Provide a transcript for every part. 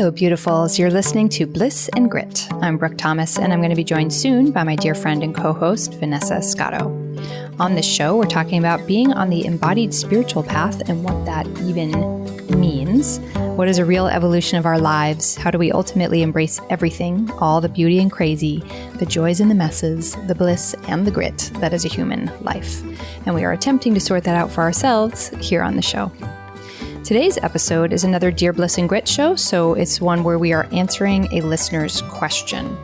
Hello, beautifuls. You're listening to Bliss and Grit. I'm Brooke Thomas, and I'm going to be joined soon by my dear friend and co-host, Vanessa Scotto. On this show, we're talking about being on the embodied spiritual path and what that even means. What is a real evolution of our lives? How do we ultimately embrace everything, all the beauty and crazy, the joys and the messes, the bliss and the grit that is a human life? And we are attempting to sort that out for ourselves here on the show. Today's episode is another Dear Bliss and Grit show, so it's one where we are answering a listener's question.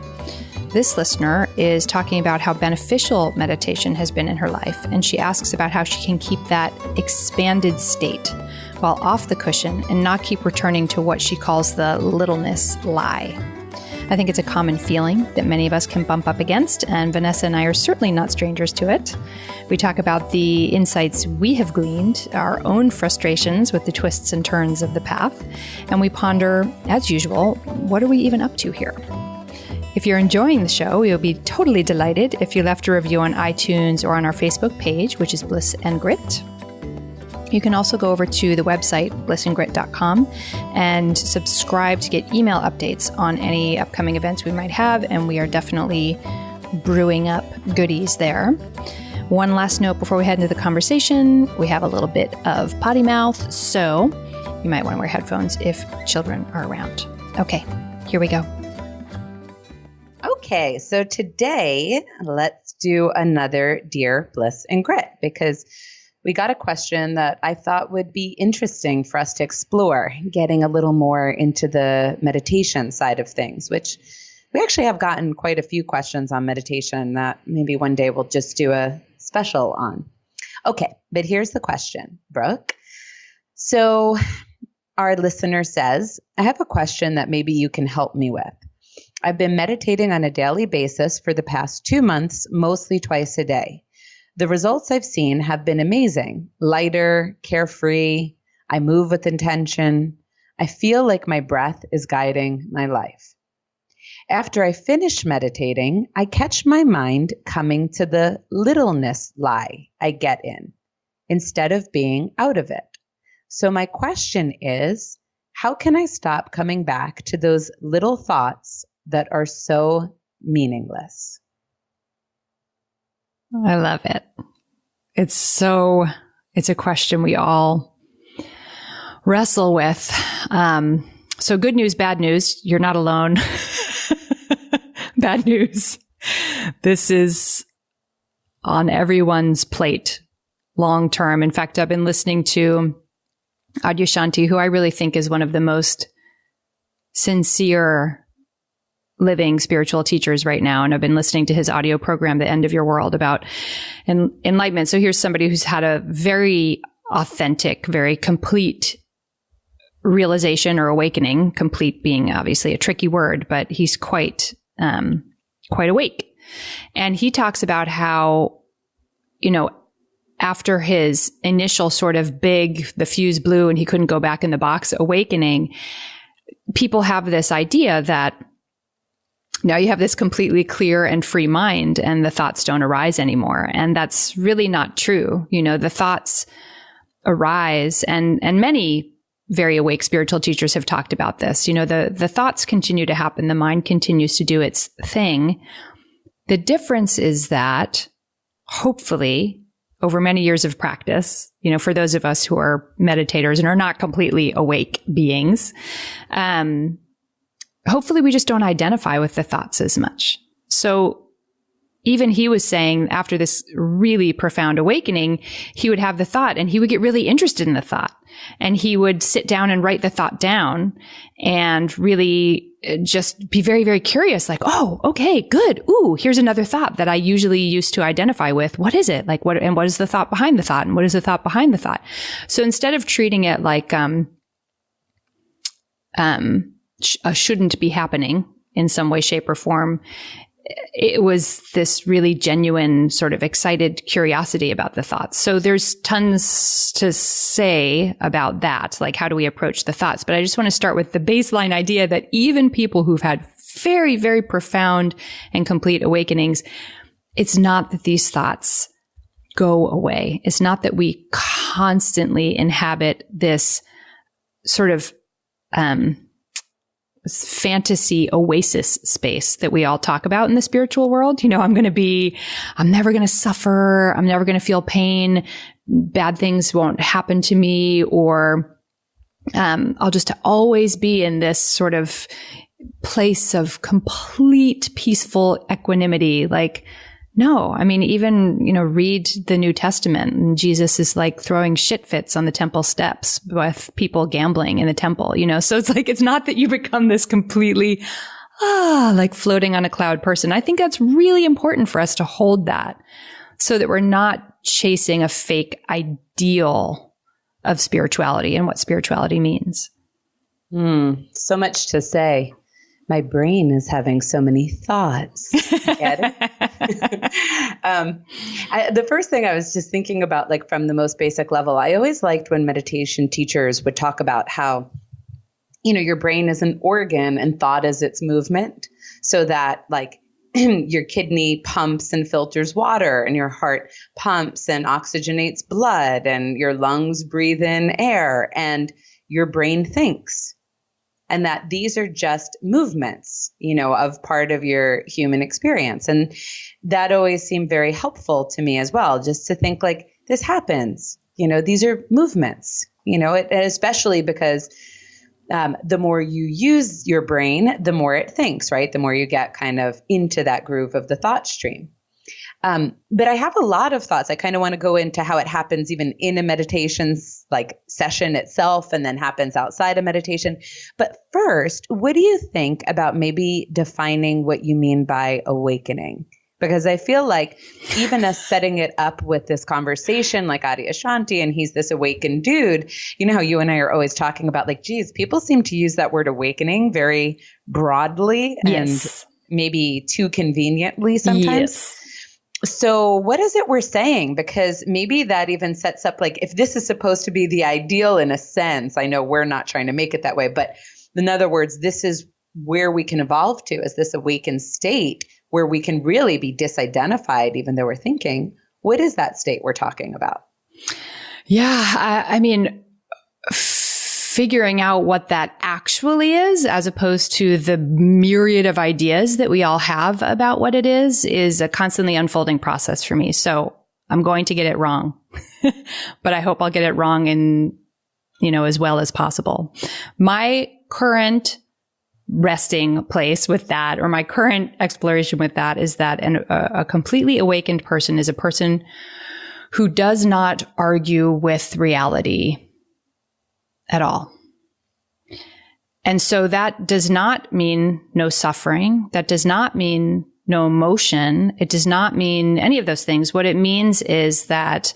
This listener is talking about how beneficial meditation has been in her life, and she asks about how she can keep that expanded state while off the cushion and not keep returning to what she calls the littleness lie. I think it's a common feeling that many of us can bump up against, and Vanessa and I are certainly not strangers to it. We talk about the insights we have gleaned, our own frustrations with the twists and turns of the path, and we ponder, as usual, what are we even up to here? If you're enjoying the show, we will be totally delighted if you left a review on iTunes or on our Facebook page, which is Bliss and Grit. You can also go over to the website, blissandgrit.com, and subscribe to get email updates on any upcoming events we might have, and we are definitely brewing up goodies there. One last note before we head into the conversation, we have a little bit of potty mouth, so you might want to wear headphones if children are around. Okay, here we go. Okay, so today, let's do another Dear Bliss and Grit, because we got a question that I thought would be interesting for us to explore, getting a little more into the meditation side of things, which we actually have gotten quite a few questions on meditation that maybe one day we'll just do a special on. Okay, but here's the question, Brooke. So our listener says, I have a question that maybe you can help me with. I've been meditating on a daily basis for the past 2 months, mostly twice a day. The results I've seen have been amazing. Lighter, carefree. I move with intention. I feel like my breath is guiding my life. After I finish meditating, I catch my mind coming to the littleness lie I get in, instead of being out of it. So my question is, how can I stop coming back to those little thoughts that are so meaningless? I love it. It's a question we all wrestle with. So good news, bad news. You're not alone. Bad news. This is on everyone's plate long term. In fact, I've been listening to Adyashanti, who I really think is one of the most sincere living spiritual teachers right now. And I've been listening to his audio program, The End of Your World, about enlightenment. So here's somebody who's had a very authentic, very complete realization or awakening, complete being obviously a tricky word, but he's quite awake. And he talks about how, after his initial sort of the fuse blew and he couldn't go back in the box awakening, people have this idea that now you have this completely clear and free mind and the thoughts don't arise anymore. And that's really not true. The thoughts arise, and many very awake spiritual teachers have talked about this. The thoughts continue to happen. The mind continues to do its thing. The difference is that hopefully over many years of practice, for those of us who are meditators and are not completely awake beings, hopefully we just don't identify with the thoughts as much. So even he was saying after this really profound awakening, he would have the thought and he would get really interested in the thought. And he would sit down and write the thought down and really just be very, very curious. Like, oh, okay, good. Ooh, here's another thought that I usually used to identify with. What is it? Like, what is the thought behind the thought? And what is the thought behind the thought? So instead of treating it like, shouldn't be happening in some way, shape, or form, it was this really genuine sort of excited curiosity about the thoughts. So there's tons to say about that, like how do we approach the thoughts? But I just want to start with the baseline idea that even people who've had very, very profound and complete awakenings, it's not that these thoughts go away. It's not that we constantly inhabit this sort of fantasy oasis space that we all talk about in the spiritual world. I'm never going to suffer. I'm never going to feel pain. Bad things won't happen to me, or I'll just always be in this sort of place of complete peaceful equanimity. Like, no, even, read the New Testament, and Jesus is like throwing shit fits on the temple steps with people gambling in the temple, so it's like, it's not that you become this completely, like floating on a cloud person. I think that's really important for us to hold that, so that we're not chasing a fake ideal of spirituality and what spirituality means. So much to say. My brain is having so many thoughts. Get it? The first thing I was just thinking about, like from the most basic level, I always liked when meditation teachers would talk about how, your brain is an organ and thought is its movement, so that like your kidney pumps and filters water, and your heart pumps and oxygenates blood, and your lungs breathe in air, and your brain thinks. And that these are just movements, of part of your human experience. And that always seemed very helpful to me as well, just to think like this happens, these are movements, especially because the more you use your brain, the more it thinks, right? The more you get kind of into that groove of the thought stream. But I have a lot of thoughts. I kind of want to go into how it happens even in a meditation like session itself, and then happens outside of meditation. But first, what do you think about maybe defining what you mean by awakening? Because I feel like even us setting it up with this conversation, like Adi Ashanti, and he's this awakened dude, how you and I are always talking about like, geez, people seem to use that word awakening very broadly and maybe too conveniently sometimes. Yes. So what is it we're saying? Because maybe that even sets up, like, if this is supposed to be the ideal in a sense, I know we're not trying to make it that way, but in other words, this is where we can evolve to, is this awakened state where we can really be disidentified, even though we're thinking. What is that state we're talking about? Yeah, figuring out what that actually is, as opposed to the myriad of ideas that we all have about what it is a constantly unfolding process for me. So I'm going to get it wrong, but I hope I'll get it wrong in, as well as possible. My current resting place with that, or my current exploration with that, is that a completely awakened person is a person who does not argue with reality at all. And so that does not mean no suffering. That does not mean no emotion. It does not mean any of those things. What it means is that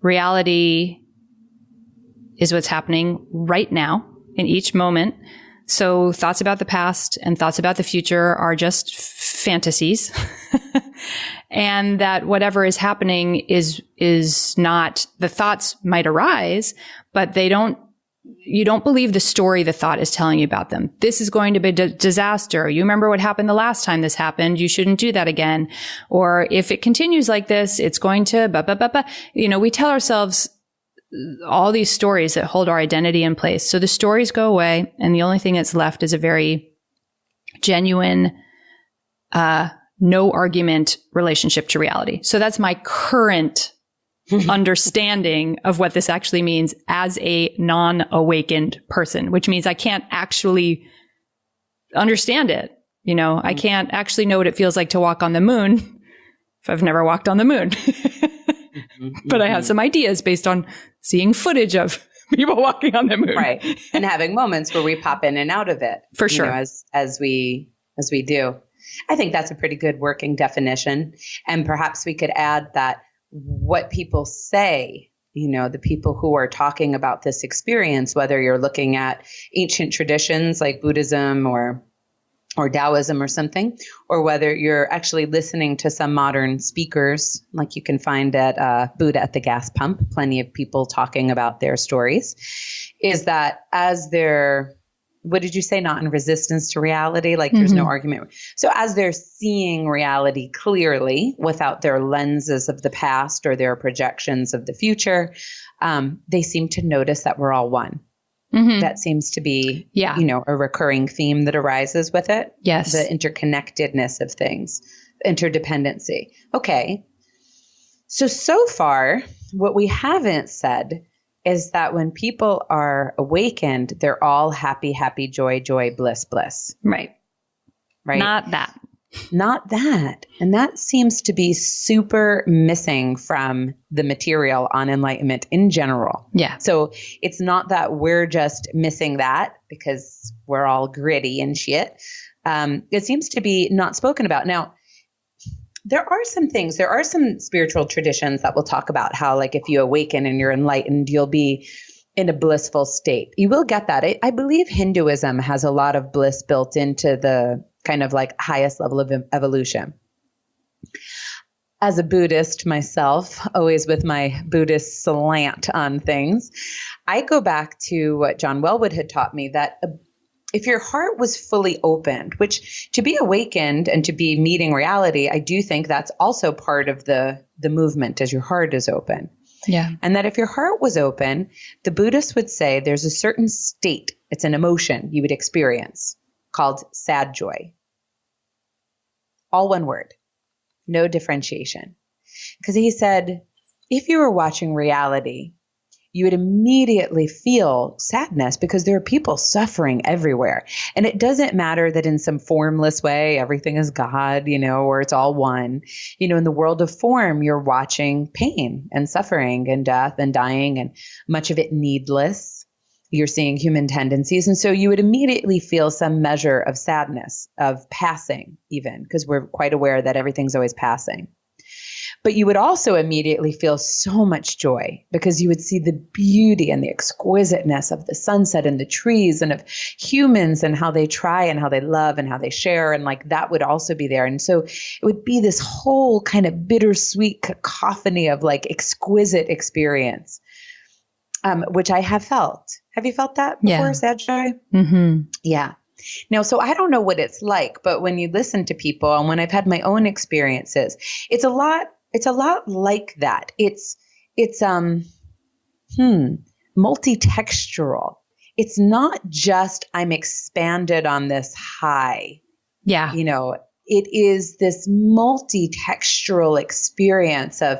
reality is what's happening right now in each moment. So thoughts about the past and thoughts about the future are just fantasies. And that whatever is happening is not, the thoughts might arise, but you don't believe the story the thought is telling you about them. This is going to be a disaster. You remember what happened the last time this happened. You shouldn't do that again. Or if it continues like this, it's going to, we tell ourselves all these stories that hold our identity in place. So the stories go away, and the only thing that's left is a very genuine, no argument relationship to reality. So that's my current understanding of what this actually means as a non-awakened person, which means I can't actually understand it. I can't actually know what it feels like to walk on the moon if I've never walked on the moon. But I have some ideas based on seeing footage of people walking on the moon. Right. And having moments where we pop in and out of it. For sure. As we do. I think that's a pretty good working definition. And perhaps we could add that what people say, the people who are talking about this experience, whether you're looking at ancient traditions like Buddhism or Taoism or something, or whether you're actually listening to some modern speakers, like you can find at Buddha at the Gas Pump, plenty of people talking about their stories, is that as they're, what did you say, not in resistance to reality? Like there's no argument. So as they're seeing reality clearly without their lenses of the past or their projections of the future, they seem to notice that we're all one. That seems to be, a recurring theme that arises with it. Yes. The interconnectedness of things, interdependency. Okay. So far, what we haven't said is that when people are awakened, they're all happy, happy, joy, joy, bliss, bliss. Right. Not that. And that seems to be super missing from the material on enlightenment in general. Yeah. So it's not that we're just missing that because we're all gritty and shit. It seems to be not spoken about. Now, there are some spiritual traditions that will talk about how, like, if you awaken and you're enlightened, you'll be in a blissful state. You will get that. I believe Hinduism has a lot of bliss built into the kind of like highest level of evolution. As a Buddhist myself, always with my Buddhist slant on things, I go back to what John Wellwood had taught me, that if your heart was fully opened, which to be awakened and to be meeting reality, I do think that's also part of the movement as your heart is open. Yeah. And that if your heart was open, the Buddhists would say there's a certain state, it's an emotion you would experience called sad joy. All one word, no differentiation. Because he said, if you were watching reality, you would immediately feel sadness because there are people suffering everywhere. And it doesn't matter that in some formless way, everything is God, or it's all one. In the world of form, you're watching pain and suffering and death and dying, and much of it needless. You're seeing human tendencies. And so you would immediately feel some measure of sadness, of passing even, because we're quite aware that everything's always passing. But you would also immediately feel so much joy because you would see the beauty and the exquisiteness of the sunset and the trees and of humans and how they try and how they love and how they share. And like that would also be there. And so it would be this whole kind of bittersweet cacophony of like exquisite experience, which I have felt. Have you felt that before, Yeah. sad joy? Mm-hmm. Yeah. Now, so I don't know what it's like, but when you listen to people and when I've had my own experiences, it's a lot like that. It's multi-textural. It's not just I'm expanded on this high. Yeah. It is this multi-textural experience of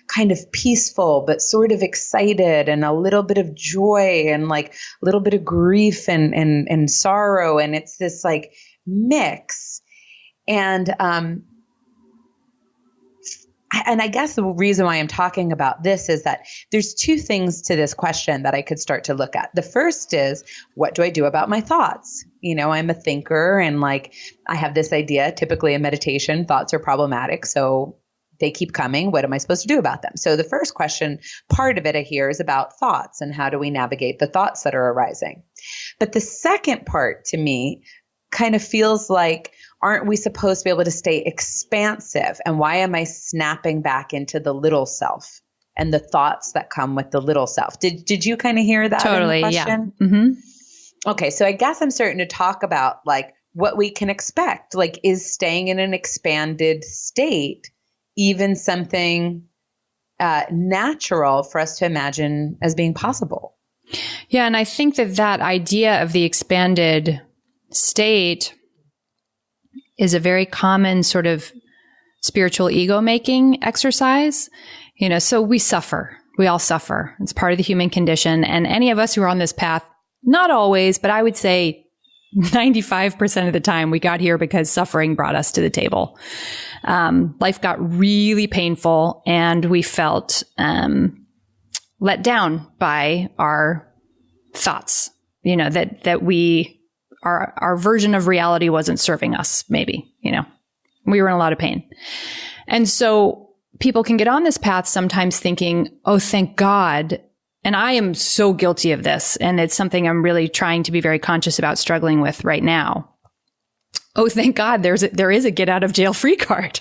kind of peaceful, but sort of excited and a little bit of joy and like a little bit of grief and sorrow. And it's this like mix. And I guess the reason why I'm talking about this is that there's two things to this question that I could start to look at. The first is, what do I do about my thoughts? I'm a thinker and like I have this idea, typically in meditation, thoughts are problematic. So they keep coming. What am I supposed to do about them? So the first question, part of it I hear, is about thoughts and how do we navigate the thoughts that are arising? But the second part to me kind of feels like, aren't we supposed to be able to stay expansive? And why am I snapping back into the little self and the thoughts that come with the little self? Did you kind of hear that? Totally. In the question? Yeah. Mm-hmm. Okay. So I guess I'm starting to talk about like what we can expect. Like, is staying in an expanded state even something natural for us to imagine as being possible? Yeah. And I think that idea of the expanded state is a very common sort of spiritual ego making exercise. So we suffer. We all suffer. It's part of the human condition. And any of us who are on this path, not always, but I would say 95% of the time we got here because suffering brought us to the table. Life got really painful and we felt let down by our thoughts, that our version of reality wasn't serving us, maybe, we were in a lot of pain. And so people can get on this path sometimes thinking, oh, thank God. And I am so guilty of this. And it's something I'm really trying to be very conscious about struggling with right now. Oh, thank God there is a get out of jail free card.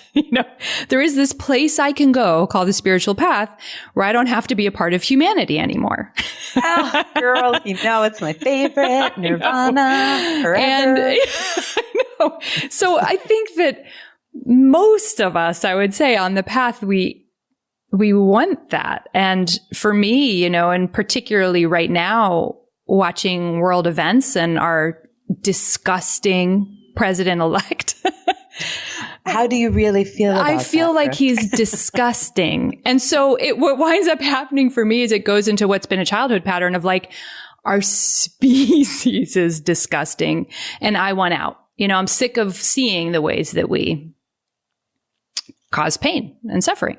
There is this place I can go called the spiritual path where I don't have to be a part of humanity anymore. Oh, girl, it's my favorite. Nirvana forever. And I know. So I think that most of us, I would say, on the path, we want that. And for me, and particularly right now, watching world events and our disgusting president-elect. How do you really feel about that? I feel like he's disgusting. And so what winds up happening for me is it goes into what's been a childhood pattern of like, our species is disgusting and I want out. I'm sick of seeing the ways that we cause pain and suffering.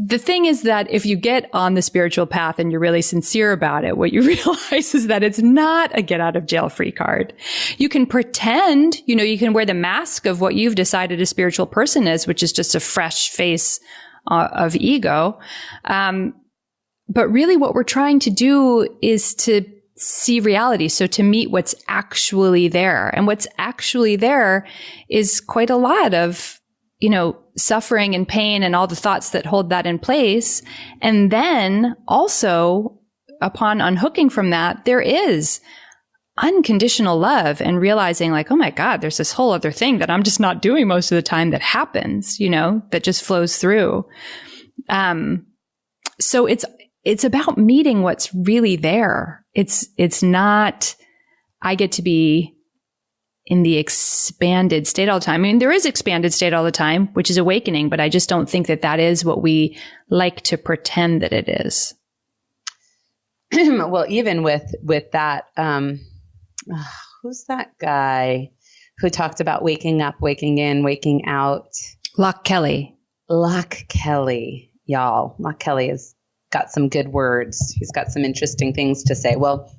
The thing is that if you get on the spiritual path and you're really sincere about it, what you realize is that it's not a get out of jail free card. You can pretend, you can wear the mask of what you've decided a spiritual person is, which is just a fresh face of ego. But really what we're trying to do is to see reality. So to meet what's actually there. And what's actually there is quite a lot of suffering and pain and all the thoughts that hold that in place. And then also upon unhooking from that, there is unconditional love and realizing like, oh my God, there's this whole other thing that I'm just not doing most of the time that happens, that just flows through. So it's about meeting what's really there. It's not, I get to be in the expanded state all the time. I mean, there is expanded state all the time, which is awakening, but I just don't think that is what we like to pretend that it is. Well, even with that, who's that guy who talked about waking up, waking in, waking out? Locke Kelly. Locke Kelly, y'all. Locke Kelly has got some good words. He's got some interesting things to say. Well,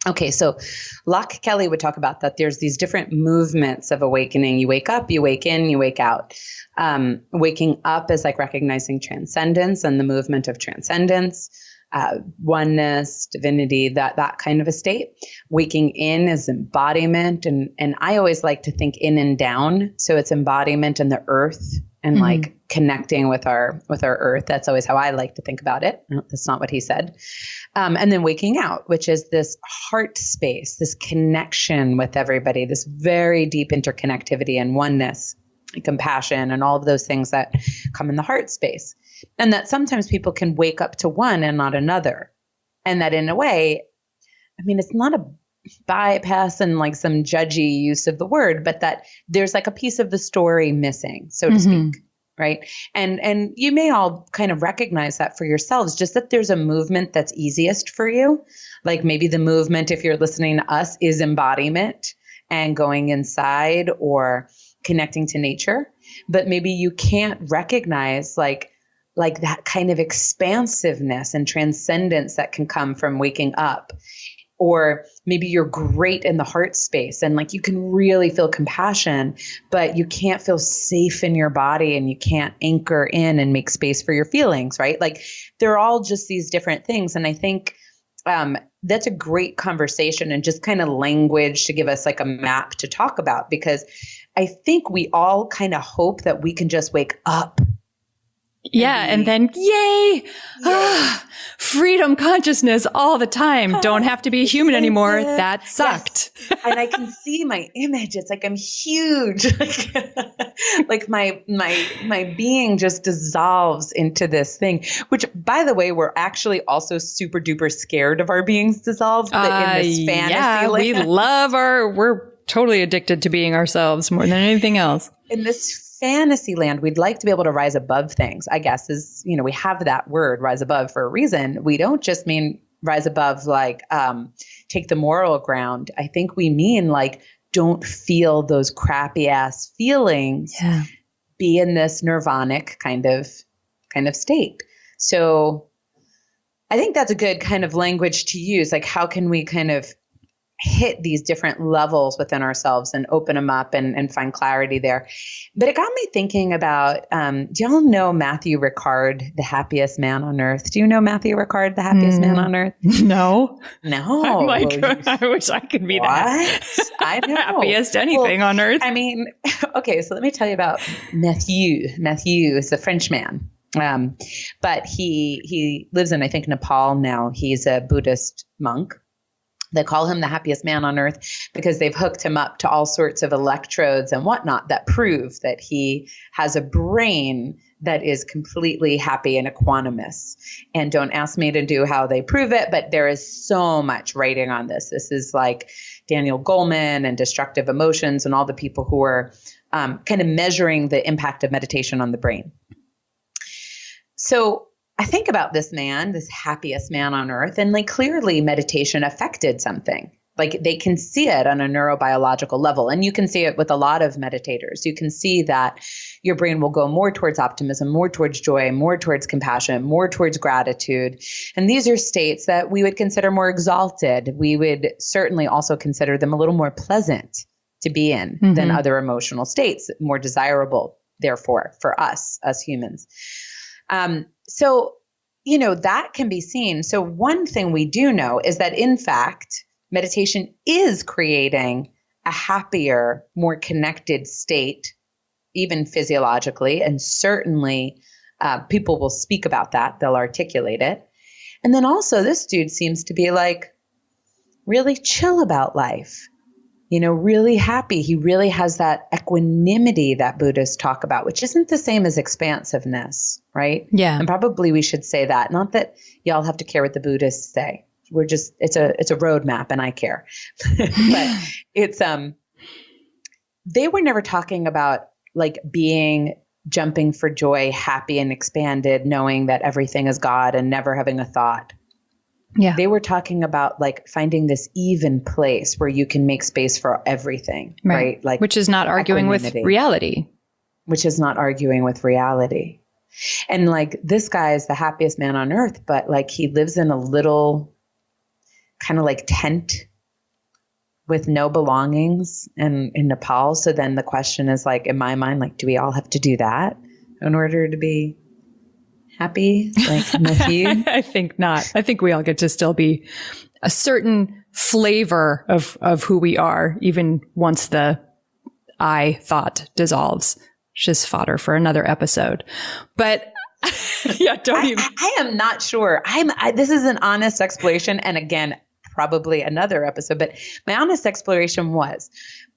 okay, so Locke Kelly would talk about that there's these different movements of awakening. You wake up, you wake in, you wake out. Waking up is like recognizing transcendence and the movement of transcendence, oneness, divinity, that kind of a state. Waking in is embodiment. And I always like to think in and down. So it's embodiment in the earth and like connecting with our earth. That's always how I like to think about it. That's not what he said. And then waking out, which is this heart space, this connection with everybody, this very deep interconnectivity and oneness and compassion and all of those things that come in the heart space. And that sometimes people can wake up to one and not another. And that in a way, I mean, it's not a bypass and like some judgy use of the word, but that there's like a piece of the story missing, so to speak. Right. And you may all kind of recognize that for yourselves, just that there's a movement that's easiest for you. Like maybe the movement, if you're listening to us, is embodiment and going inside or connecting to nature. But maybe you can't recognize like that kind of expansiveness and transcendence that can come from waking up. Or maybe you're great in the heart space and like you can really feel compassion, but you can't feel safe in your body and you can't anchor in and make space for your feelings, right? Like they're all just these different things. And I think that's a great conversation and just kind of language to give us like a map to talk about, because I think we all kind of hope that we can just wake up. Yeah. And then, yay, freedom consciousness all the time. Don't have to be human anymore. That sucked. Yes. And I can see my image. It's like I'm huge. Like my being just dissolves into this thing, which by the way, we're actually also super duper scared of our beings dissolved in this fantasy land. We're totally addicted to being ourselves more than anything else. In this fantasy land, we'd like to be able to rise above things, I guess, is, we have that word rise above for a reason. We don't just mean rise above, like, take the moral ground. I think we mean like, don't feel those crappy ass feelings, be in this nirvanic kind of state. So I think that's a good kind of language to use. Like, how can we kind of hit these different levels within ourselves and open them up and find clarity there. But it got me thinking about, do y'all know Matthew Ricard, the happiest man on earth? Do you know Matthew Ricard, the happiest man on earth? No. I'm like, I wish I could be that. I know. Happiest anything on earth. I mean, okay, so let me tell you about Matthew. Matthew is a French man. But he lives in, I think, Nepal now. He's a Buddhist monk. They call him the happiest man on earth because they've hooked him up to all sorts of electrodes and whatnot that prove that he has a brain that is completely happy and equanimous. And don't ask me to do how they prove it, but there is so much writing on this. This is like Daniel Goleman and Destructive Emotions and all the people who are kind of measuring the impact of meditation on the brain. So I think about this man, this happiest man on earth, and like clearly meditation affected something. Like they can see it on a neurobiological level. And you can see it with a lot of meditators. You can see that your brain will go more towards optimism, more towards joy, more towards compassion, more towards gratitude. And these are states that we would consider more exalted. We would certainly also consider them a little more pleasant to be in than other emotional states, more desirable, therefore, for us as humans. So, that can be seen. So one thing we do know is that, in fact, meditation is creating a happier, more connected state, even physiologically. And certainly people will speak about that. They'll articulate it. And then also this dude seems to be like really chill about life, really happy. He really has that equanimity that Buddhists talk about, which isn't the same as expansiveness, right? Yeah. And probably we should say that. Not that y'all have to care what the Buddhists say. We're just, it's a roadmap and I care. But it's, they were never talking about like jumping for joy, happy and expanded, knowing that everything is God and never having a thought. Yeah. They were talking about like finding this even place where you can make space for everything, right? Like, which is not arguing with reality. Which is not arguing with reality. And like this guy is the happiest man on earth, but like he lives in a little kind of like tent with no belongings in Nepal. So then the question is like, in my mind, like, do we all have to do that in order to be happy? Like, I think not. I think we all get to still be a certain flavor of who we are, even once the I thought dissolves, which is fodder for another episode. But yeah, I am not sure. This is an honest exploration. And again, probably another episode, but my honest exploration was,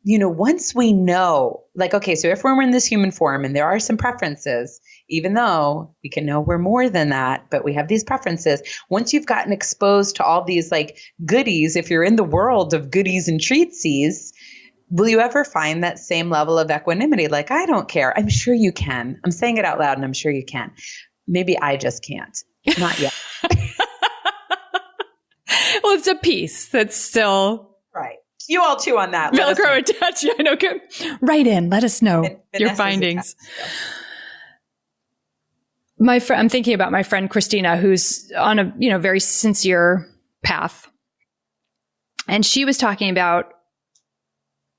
once we know, like, okay, so if we're in this human form and there are some preferences, even though we can know we're more than that, but we have these preferences, once you've gotten exposed to all these like goodies, if you're in the world of goodies and treatsies, will you ever find that same level of equanimity? Like, I don't care. I'm sure you can. I'm saying it out loud and I'm sure you can. Maybe I just can't. Not yet. Well, it's a piece that's still right. You all too on that. Velcro attached. I know. Write in. Let us know your findings. I'm thinking about my friend Christina, who's on a very sincere path, and she was talking about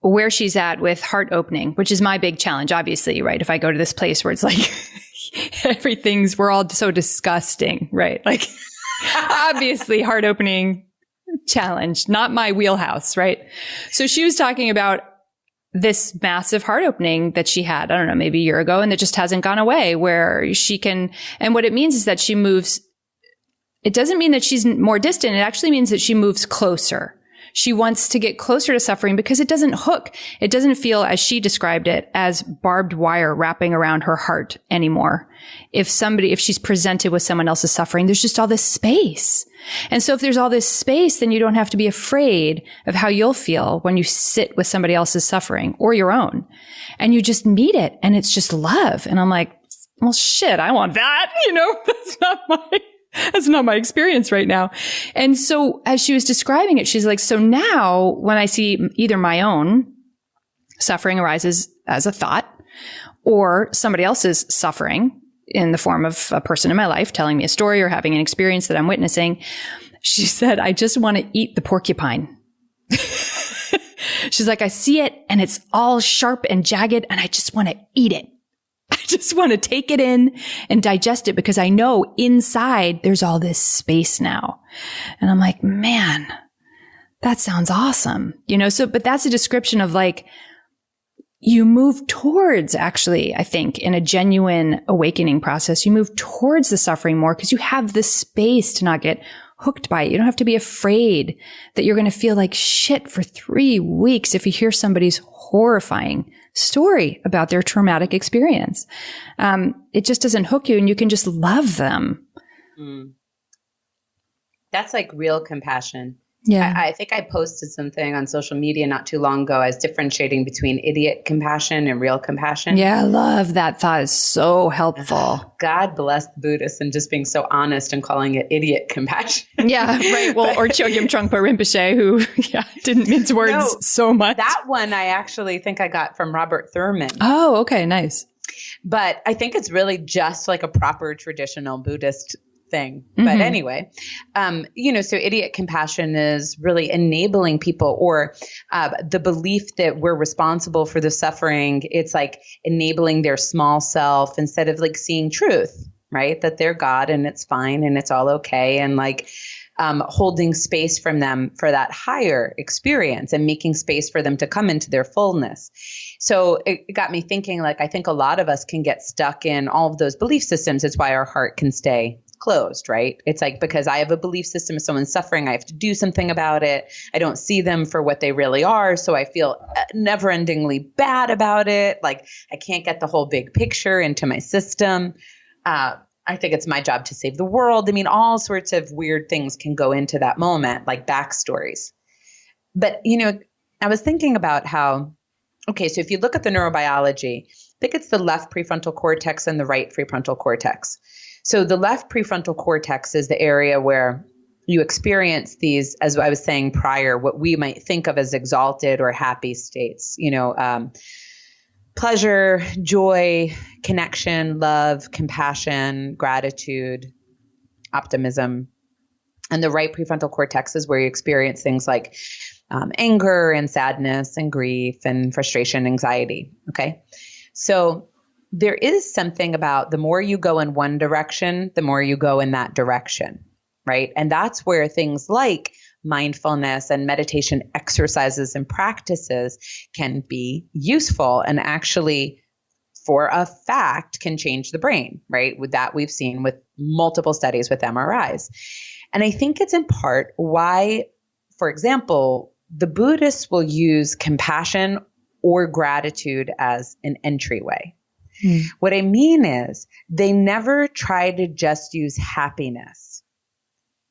where she's at with heart opening, which is my big challenge. Obviously, right? If I go to this place where it's like we're all so disgusting, right? Like. Obviously, heart opening challenge, not my wheelhouse, right? So she was talking about this massive heart opening that she had, I don't know, maybe a year ago, and that just hasn't gone away, where she can, and what it means is that she moves, it doesn't mean that she's more distant. It actually means that she moves closer. She wants to get closer to suffering because it doesn't hook. It doesn't feel, as she described it, as barbed wire wrapping around her heart anymore. If she's presented with someone else's suffering, there's just all this space. And so if there's all this space, then you don't have to be afraid of how you'll feel when you sit with somebody else's suffering or your own. And you just meet it and it's just love. And I'm like, well, shit, I want that. That's not my experience right now. And so as she was describing it, she's like, so now when I see either my own suffering arises as a thought or somebody else's suffering in the form of a person in my life telling me a story or having an experience that I'm witnessing, she said, I just want to eat the porcupine. She's like, I see it and it's all sharp and jagged and I just want to eat it. I just want to take it in and digest it because I know inside there's all this space now. And I'm like, man, that sounds awesome. But that's a description of like, you move towards, actually, I think, in a genuine awakening process, you move towards the suffering more because you have the space to not get hooked by it. You don't have to be afraid that you're going to feel like shit for 3 weeks if you hear somebody's horrifying story about their traumatic experience. It just doesn't hook you, and you can just love them. That's like real compassion. Yeah. I think I posted something on social media not too long ago as differentiating between idiot compassion and real compassion. Yeah, I love that thought. It's so helpful. God bless the Buddhists and just being so honest and calling it idiot compassion. Yeah, right. Well, or Chogyam Trungpa Rinpoche, who didn't mince words so much. That one I actually think I got from Robert Thurman. Oh, okay, nice. But I think it's really just like a proper traditional Buddhist thing. But anyway, so idiot compassion is really enabling people, or the belief that we're responsible for the suffering. It's like enabling their small self instead of like seeing truth, right? That they're God and it's fine and it's all okay. And like holding space from them for that higher experience and making space for them to come into their fullness. So it got me thinking, like, I think a lot of us can get stuck in all of those belief systems. It's why our heart can stay closed, right? It's like, because I have a belief system, if someone's suffering, I have to do something about it. I don't see them for what they really are. So I feel never-endingly bad about it. Like I can't get the whole big picture into my system. I think it's my job to save the world. I mean, all sorts of weird things can go into that moment, like backstories. But, I was thinking about how, okay, so if you look at the neurobiology, I think it's the left prefrontal cortex and the right prefrontal cortex. So the left prefrontal cortex is the area where you experience these, as I was saying prior, what we might think of as exalted or happy states, pleasure, joy, connection, love, compassion, gratitude, optimism. And the right prefrontal cortex is where you experience things like anger and sadness and grief and frustration, anxiety. Okay. So there is something about the more you go in one direction, the more you go in that direction, right? And that's where things like mindfulness and meditation exercises and practices can be useful and actually, for a fact, can change the brain, right? With that, we've seen with multiple studies with MRIs. And I think it's in part why, for example, the Buddhists will use compassion or gratitude as an entryway. What I mean is they never try to just use happiness,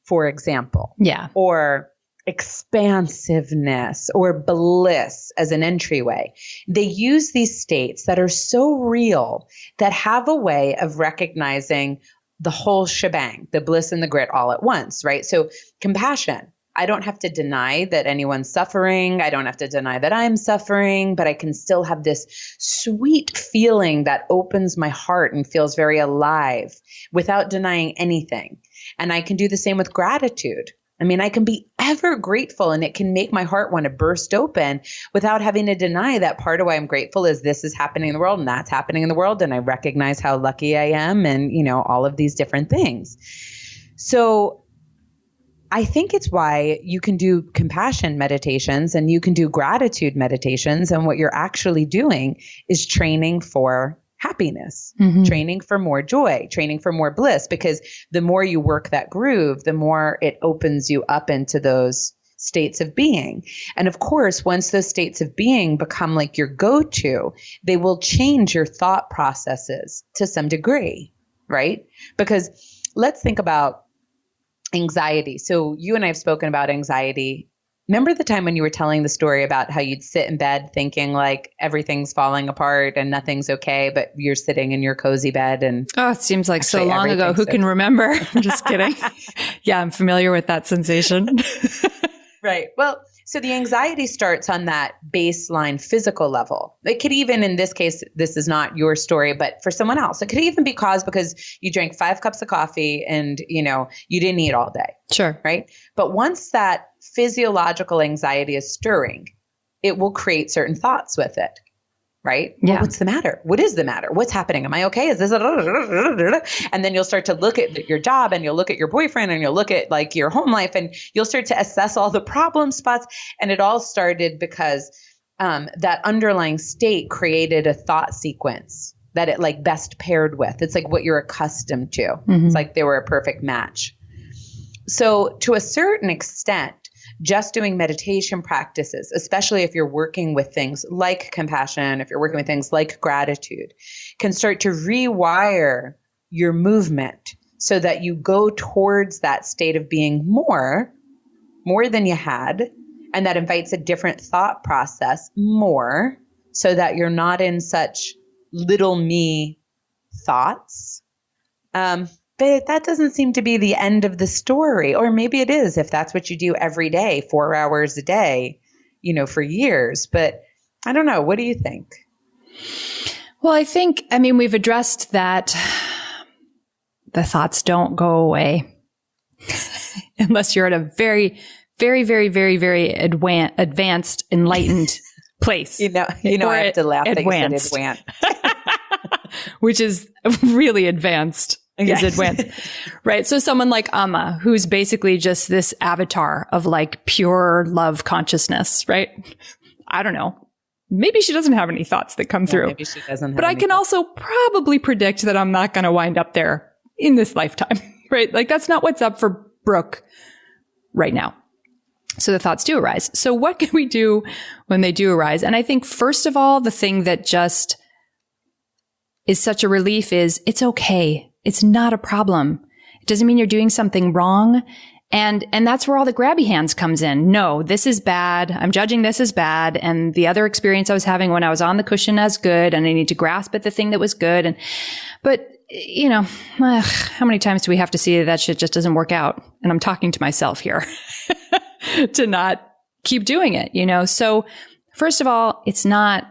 for example, or expansiveness or bliss as an entryway. They use these states that are so real that have a way of recognizing the whole shebang, the bliss and the grit all at once, right? So compassion. I don't have to deny that anyone's suffering. I don't have to deny that I'm suffering, but I can still have this sweet feeling that opens my heart and feels very alive without denying anything. And I can do the same with gratitude. I mean, I can be ever grateful and it can make my heart want to burst open without having to deny that part of why I'm grateful is this is happening in the world and that's happening in the world. And I recognize how lucky I am and, all of these different things. So I think it's why you can do compassion meditations and you can do gratitude meditations. And what you're actually doing is training for happiness, training for more joy, training for more bliss, because the more you work that groove, the more it opens you up into those states of being. And of course, once those states of being become like your go-to, they will change your thought processes to some degree, right? Because let's think about anxiety. So you and I have spoken about anxiety. Remember the time when you were telling the story about how you'd sit in bed thinking like everything's falling apart and nothing's okay, but you're sitting in your cozy bed and it seems like so long ago. Who can remember? I'm just kidding. Yeah, I'm familiar with that sensation. Right. Well, so the anxiety starts on that baseline physical level. It could even, in this case, this is not your story, but for someone else, it could even be caused because you drank 5 cups of coffee and, you didn't eat all day. Sure. Right. But once that physiological anxiety is stirring, it will create certain thoughts with it. Right? Yeah. Well, what's the matter? What is the matter? What's happening? Am I okay? Is this and then you'll start to look at your job and you'll look at your boyfriend and you'll look at like your home life and you'll start to assess all the problem spots. And it all started because that underlying state created a thought sequence that it like best paired with. It's like what you're accustomed to. It's like they were a perfect match. So to a certain extent, just doing meditation practices, especially if you're working with things like compassion, if you're working with things like gratitude, can start to rewire your movement so that you go towards that state of being more than you had. And that invites a different thought process more so that you're not in such little me thoughts. But that doesn't seem to be the end of the story. Or maybe it is if that's what you do every day, 4 hours a day, for years. But I don't know. What do you think? Well, we've addressed that the thoughts don't go away unless you're at a very, very, very, very, very advanced, enlightened place. I have to laugh that you said advanced. Which is really advanced. Is advanced. Right. So someone like Amma, who's basically just this avatar of like pure love consciousness, right? I don't know. Maybe she doesn't have any thoughts that come through. Maybe she doesn't have But I can also probably predict that I'm not going to wind up there in this lifetime, right? Like that's not what's up for Brooke right now. So the thoughts do arise. So what can we do when they do arise? And I think first of all, the thing that just is such a relief is it's okay. It's not a problem. It doesn't mean you're doing something wrong. And that's where all the grabby hands comes in. No, this is bad. I'm judging this as bad. And the other experience I was having when I was on the cushion as good. And I need to grasp at the thing that was good. But how many times do we have to see that shit just doesn't work out? And I'm talking to myself here to not keep doing it, So first of all, it's not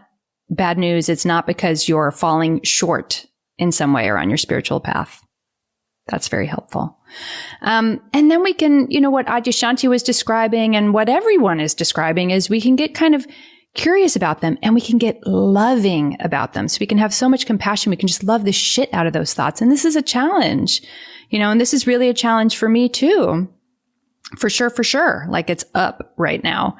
bad news. It's not because you're falling short in some way or on your spiritual path. That's very helpful. And then we can, what Adyashanti was describing and what everyone is describing is we can get kind of curious about them and we can get loving about them. So we can have so much compassion. We can just love the shit out of those thoughts. And this is a challenge, and this is really a challenge for me too. For sure. Like it's up right now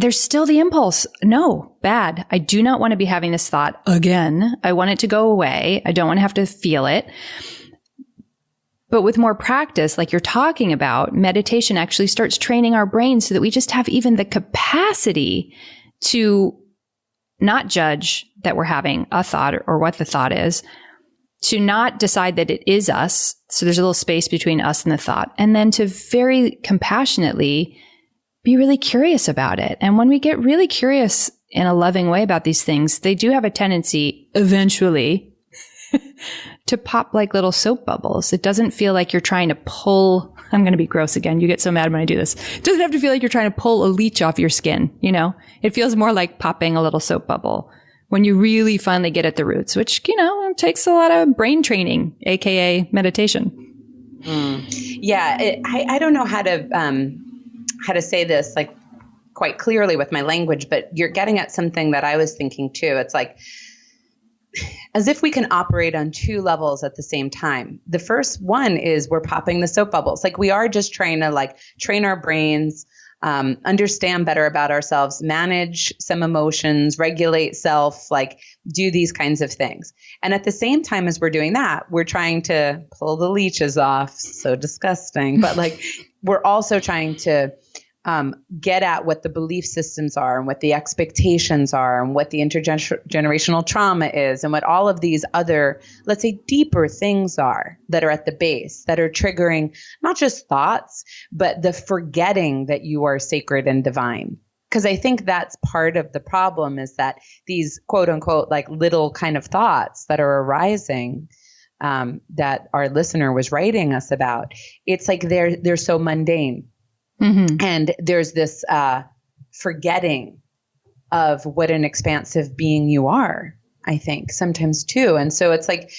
there's still the impulse. No, bad. I do not want to be having this thought again. I want it to go away. I don't want to have to feel it. But with more practice, like you're talking about, meditation actually starts training our brains so that we just have even the capacity to not judge that we're having a thought or what the thought is, to not decide that it is us. So there's a little space between us and the thought. And then to very compassionately be really curious about it. And when we get really curious in a loving way about these things, they do have a tendency eventually to pop like little soap bubbles. It doesn't feel like you're trying to pull, I'm going to be gross again. You get so mad when I do this. It doesn't have to feel like you're trying to pull a leech off your skin. It feels more like popping a little soap bubble when you really finally get at the roots, which, takes a lot of brain training, AKA meditation. Yeah. I don't know how to say this like quite clearly with my language, but you're getting at something that I was thinking too. It's like as if we can operate on two levels at the same time. The first one is we're popping the soap bubbles. Like we are just trying to like train our brains, understand better about ourselves, manage some emotions, regulate self, like do these kinds of things. And at the same time as we're doing that, we're trying to pull the leeches off. So disgusting. But like we're also trying to get at what the belief systems are and what the expectations are and what the intergenerational trauma is and what all of these other, let's say, deeper things are that are at the base that are triggering not just thoughts, but the forgetting that you are sacred and divine. Because I think that's part of the problem is that these quote unquote like little kind of thoughts that are arising that our listener was writing us about, it's like they're so mundane. Mm-hmm. And there's this forgetting of what an expansive being you are, I think, sometimes too. And so it's like,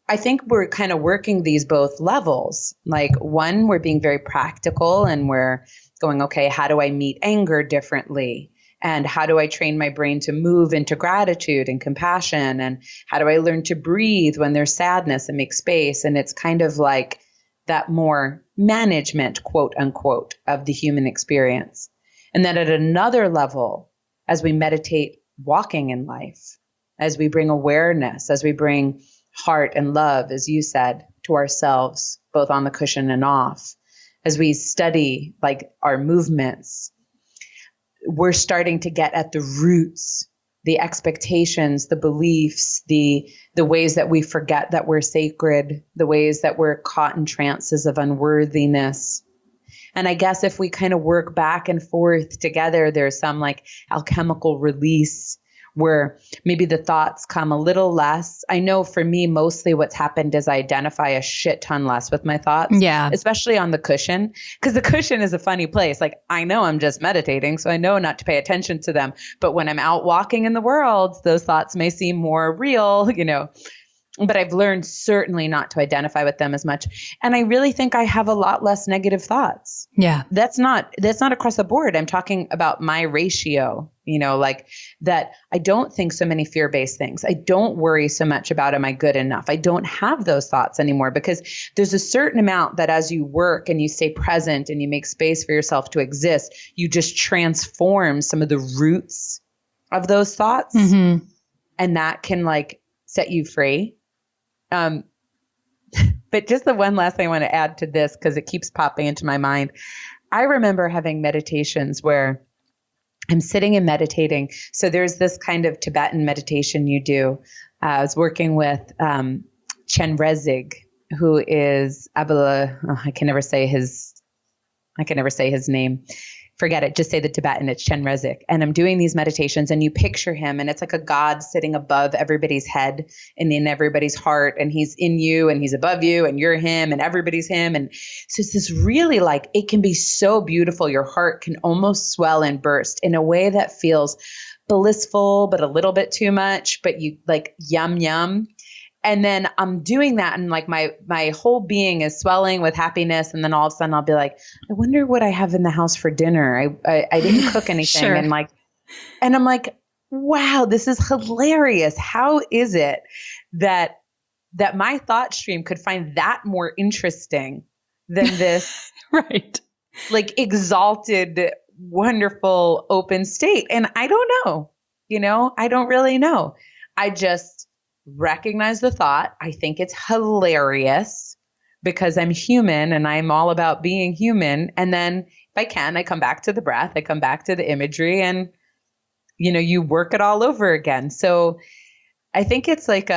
I think we're kind of working these both levels. Like one, we're being very practical and we're going, okay, how do I meet anger differently? And how do I train my brain to move into gratitude and compassion? And how do I learn to breathe when there's sadness and make space? And it's kind of like that more management, quote unquote, of the human experience. And then at another level, as we meditate walking in life, as we bring awareness, as we bring heart and love, as you said, to ourselves, both on the cushion and off, as we study like our movements, we're starting to get at the roots, the expectations, the beliefs, the ways that we forget that we're sacred, the ways that we're caught in trances of unworthiness. And I guess if we kind of work back and forth together, there's some like alchemical release where maybe the thoughts come a little less. I know for me, mostly what's happened is I identify a shit ton less with my thoughts, especially on the cushion, because the cushion is a funny place. Like I know I'm just meditating, so I know not to pay attention to them. But when I'm out walking in the world, those thoughts may seem more real, but I've learned certainly not to identify with them as much. And I really think I have a lot less negative thoughts. Yeah. That's not across the board. I'm talking about my ratio, like that I don't think so many fear-based things. I don't worry so much about, am I good enough? I don't have those thoughts anymore because there's a certain amount that as you work and you stay present and you make space for yourself to exist, you just transform some of the roots of those thoughts. Mm-hmm. And that can like set you free. But just the one last thing I want to add to this, because it keeps popping into my mind. I remember having meditations where I'm sitting and meditating. So there's this kind of Tibetan meditation you do. I was working with Chen Rezig, who is I can never say his name. Forget it. Just say the Tibetan. It's Chen Rezig. And I'm doing these meditations and you picture him and it's like a God sitting above everybody's head and in everybody's heart. And he's in you and he's above you and you're him and everybody's him. And so it's this really like, it can be so beautiful. Your heart can almost swell and burst in a way that feels blissful, but a little bit too much, but you like yum, yum. And then I'm doing that and like my whole being is swelling with happiness. And then all of a sudden I'll be like, I wonder what I have in the house for dinner. I didn't cook anything. Sure. And I'm like, wow, this is hilarious. How is it that my thought stream could find that more interesting than this right, like exalted, wonderful, open state? And I don't know, I don't really know. I just recognize the thought. I think it's hilarious because I'm human and I'm all about being human. And then if I can, I come back to the breath, I come back to the imagery and, you work it all over again. So I think it's like,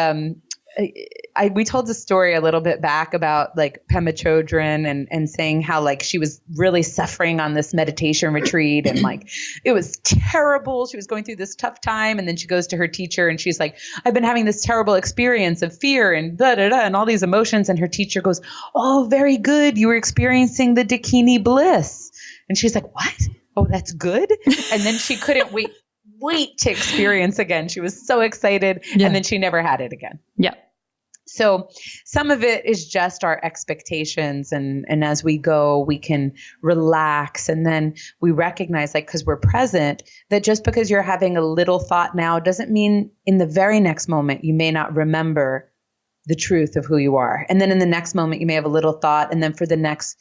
we told the story a little bit back about like Pema Chodron and saying how like she was really suffering on this meditation retreat and like it was terrible. She was going through this tough time. And then she goes to her teacher and she's like, I've been having this terrible experience of fear and da da da and all these emotions. And her teacher goes, oh, very good. You were experiencing the Dakini bliss. And she's like, what? Oh, that's good. And then she couldn't wait to experience again. She was so excited. Yeah. And then she never had it again. Yeah. So some of it is just our expectations. And as we go, we can relax. And then we recognize, like, because we're present, that just because you're having a little thought now doesn't mean in the very next moment, you may not remember the truth of who you are. And then in the next moment, you may have a little thought. And then for the next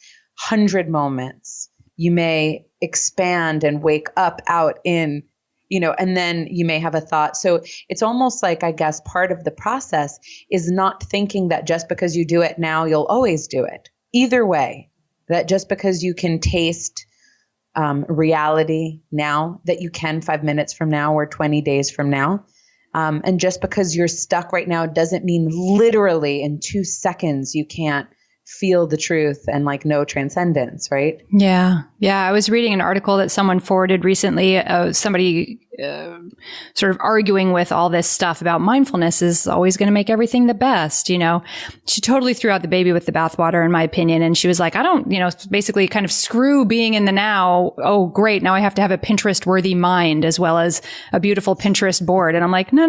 100 moments, you may expand and wake up out in, and then you may have a thought. So it's almost like, I guess, part of the process is not thinking that just because you do it now, you'll always do it. Either way, that just because you can taste reality now, that you can 5 minutes from now or 20 days from now. And just because you're stuck right now doesn't mean literally in 2 seconds you can't feel the truth and like no transcendence, right? Yeah. Yeah. I was reading an article that someone forwarded recently, somebody sort of arguing with all this stuff about mindfulness is always going to make everything the best. She totally threw out the baby with the bathwater, in my opinion. And she was like, I don't, basically kind of screw being in the now. Oh, great. Now I have to have a Pinterest worthy mind as well as a beautiful Pinterest board. And I'm like, no.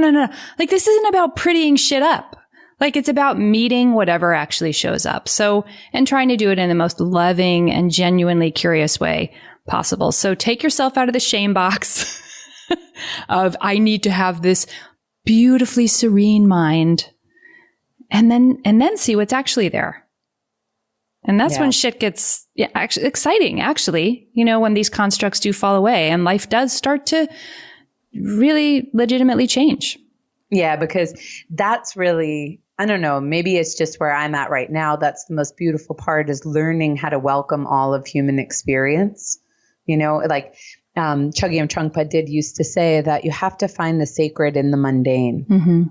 Like, this isn't about prettying shit up. Like, it's about meeting whatever actually shows up. So, and trying to do it in the most loving and genuinely curious way possible. So take yourself out of the shame box of, I need to have this beautifully serene mind, and then see what's actually there. And that's when shit gets actually exciting, actually, when these constructs do fall away and life does start to really legitimately change. Yeah, because that's really, I don't know, maybe it's just where I'm at right now. That's the most beautiful part, is learning how to welcome all of human experience. You know, like Chogyam Trungpa did used to say that you have to find the sacred in the mundane. Mm-hmm.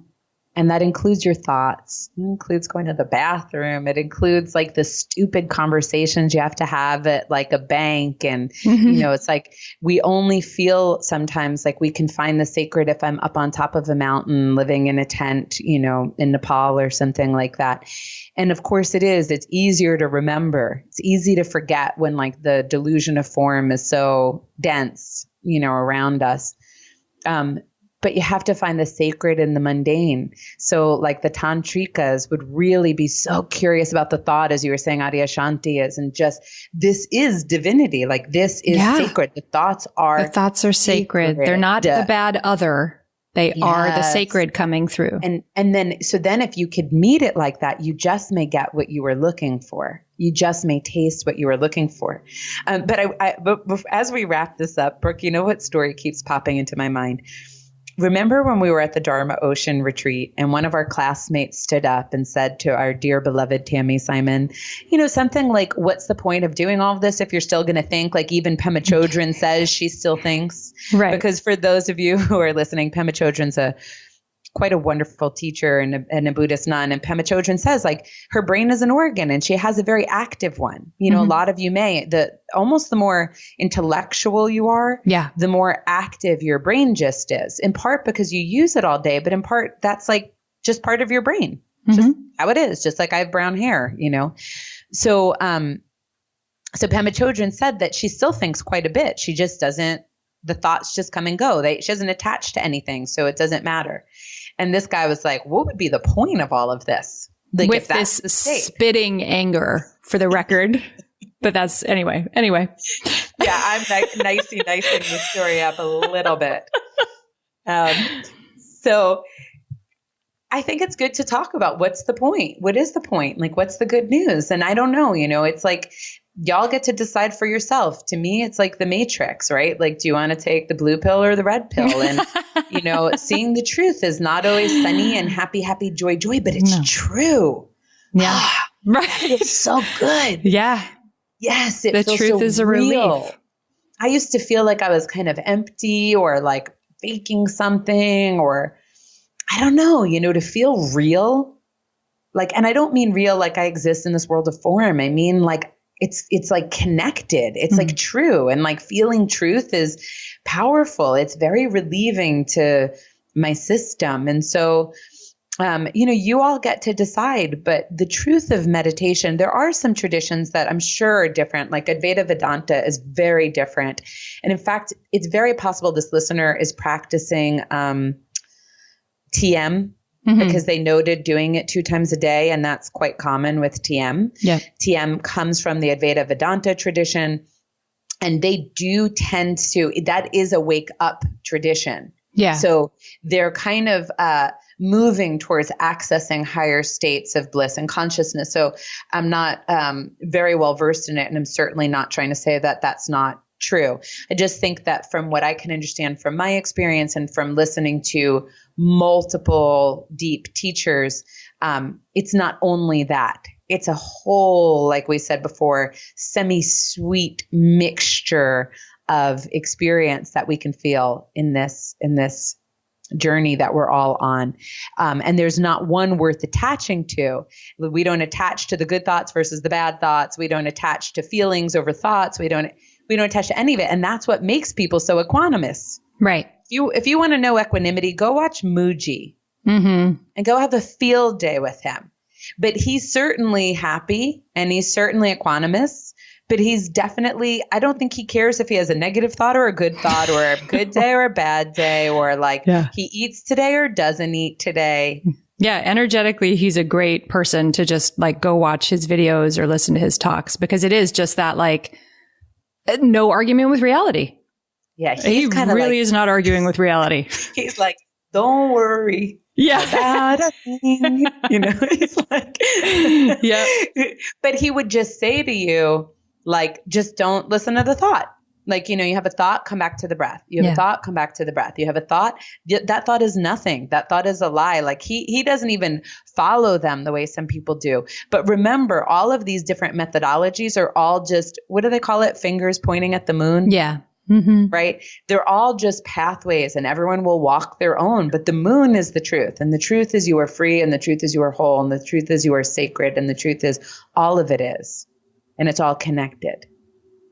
And that includes your thoughts. It includes going to the bathroom. It includes like the stupid conversations you have to have at like a bank. And, you know, it's like we only feel sometimes like we can find the sacred if I'm up on top of a mountain living in a tent, you know, in Nepal or something like that. And of course it is. It's easier to remember. It's easy to forget when like the delusion of form is so dense, you know, around us. But you have to find the sacred in the mundane. So like the tantrikas would really be so curious about the thought, as you were saying, Adyashanti is, and just, this is divinity. Like this is sacred. The thoughts are sacred. They're not the bad other. They are the sacred coming through. And then if you could meet it like that, you just may get what you were looking for. You just may taste what you were looking for. But as we wrap this up, Brooke, you know what story keeps popping into my mind? Remember when we were at the Dharma Ocean retreat and one of our classmates stood up and said to our dear beloved Tammy Simon, you know, something like, what's the point of doing all of this if you're still going to think? Like even Pema Chodron says she still thinks. Right. Because for those of you who are listening, Pema Chodron's quite a wonderful teacher and a Buddhist nun. And Pema Chodron says like her brain is an organ and she has a very active one. You know, a lot of you almost the more intellectual you are, the more active your brain just is, in part because you use it all day, but in part that's like just part of your brain, just how it is, just like I have brown hair, you know? So Pema Chodron said that she still thinks quite a bit. She just doesn't, the thoughts just come and go. She doesn't attach to anything. So it doesn't matter. And this guy was like, what would be the point of all of this? Like, with this spitting anger, for the record. But that's anyway. Yeah, I'm nicing the story up a little bit. So I think it's good to talk about what's the point? What is the point? Like, what's the good news? And I don't know, you know, it's like, y'all get to decide for yourself. To me, it's like the Matrix, right? Like, do you want to take the blue pill or the red pill? And, you know, seeing the truth is not always sunny and happy, joy, but it's true. Yeah. Right. It's so good. Yeah. Yes. The truth is a relief. I used to feel like I was kind of empty or like faking something, or I don't know, you know, to feel real. Like, and I don't mean real like I exist in this world of form. I mean like, it's like connected. It's like true. And like feeling truth is powerful. It's very relieving to my system. And so, you know, you all get to decide, but the truth of meditation, there are some traditions that I'm sure are different. Like Advaita Vedanta is very different. And in fact, it's very possible this listener is practicing TM. Because they noted doing it 2 times a day, and that's quite common with TM. Yeah. TM comes from the Advaita Vedanta tradition, and they do tend to, that is a wake up tradition. Yeah. So they're kind of moving towards accessing higher states of bliss and consciousness. So I'm not very well versed in it, and I'm certainly not trying to say that that's not true. I just think that from what I can understand from my experience and from listening to multiple deep teachers, it's not only that. It's a whole, like we said before, semi-sweet mixture of experience that we can feel in this journey that we're all on. And there's not one worth attaching to. We don't attach to the good thoughts versus the bad thoughts. We don't attach to feelings over thoughts. We don't attach to any of it. And that's what makes people so equanimous. Right. If you want to know equanimity, go watch Muji and go have a field day with him. But he's certainly happy and he's certainly equanimous, but he's definitely, I don't think he cares if he has a negative thought or a good thought or a good day or a bad day, or like he eats today or doesn't eat today. Yeah. Energetically, he's a great person to just like go watch his videos or listen to his talks, because it is just that like no argument with reality. Yeah. He really is not arguing with reality. He's like, don't worry. About a thing. You know, he's like, But he would just say to you, like, just don't listen to the thought. Like, you have a thought, come back to the breath. You have a thought, come back to the breath. You have a thought, that thought is nothing. That thought is a lie. Like he doesn't even follow them the way some people do. But remember, all of these different methodologies are all just, what do they call it? Fingers pointing at the moon. Yeah. Mm-hmm. Right? They're all just pathways and everyone will walk their own. But the moon is the truth. And the truth is you are free. And the truth is you are whole. And the truth is you are sacred. And the truth is all of it is. And it's all connected.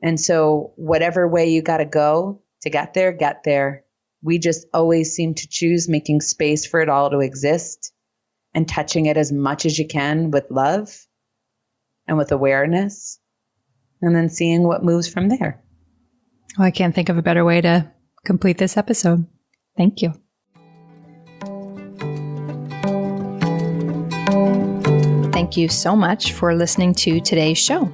And so whatever way you got to go to get there, get there. We just always seem to choose making space for it all to exist and touching it as much as you can with love and with awareness, and then seeing what moves from there. Well, I can't think of a better way to complete this episode. Thank you. Thank you so much for listening to today's show.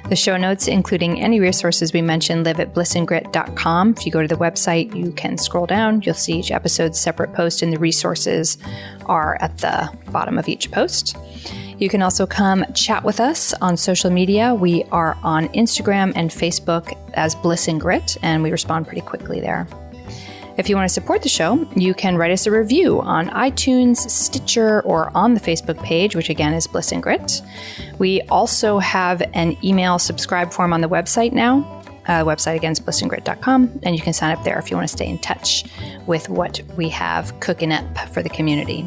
The show notes, including any resources we mentioned, live at blissandgrit.com. If you go to the website, you can scroll down. You'll see each episode's separate post, and the resources are at the bottom of each post. You can also come chat with us on social media. We are on Instagram and Facebook as Bliss and Grit, and we respond pretty quickly there. If you want to support the show, you can write us a review on iTunes, Stitcher, or on the Facebook page, which again is Bliss and Grit. We also have an email subscribe form on the website now. The website again is blissandgrit.com, and you can sign up there if you want to stay in touch with what we have cooking up for the community.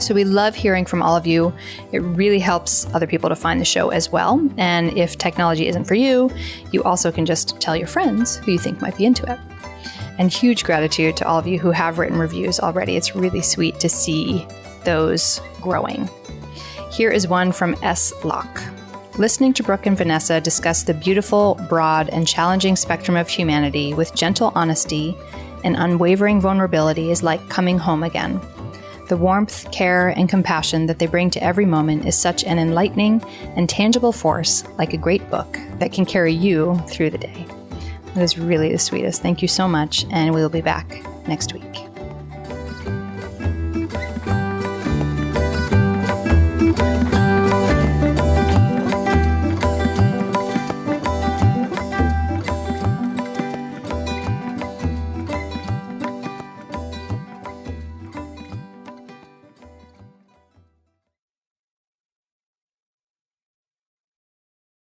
So we love hearing from all of you. It really helps other people to find the show as well. And if technology isn't for you, you also can just tell your friends who you think might be into it. And huge gratitude to all of you who have written reviews already. It's really sweet to see those growing. Here is one from S. Locke. Listening to Brooke and Vanessa discuss the beautiful, broad, and challenging spectrum of humanity with gentle honesty and unwavering vulnerability is like coming home again. The warmth, care, and compassion that they bring to every moment is such an enlightening and tangible force, like a great book, that can carry you through the day. That is really the sweetest. Thank you so much, and we will be back next week.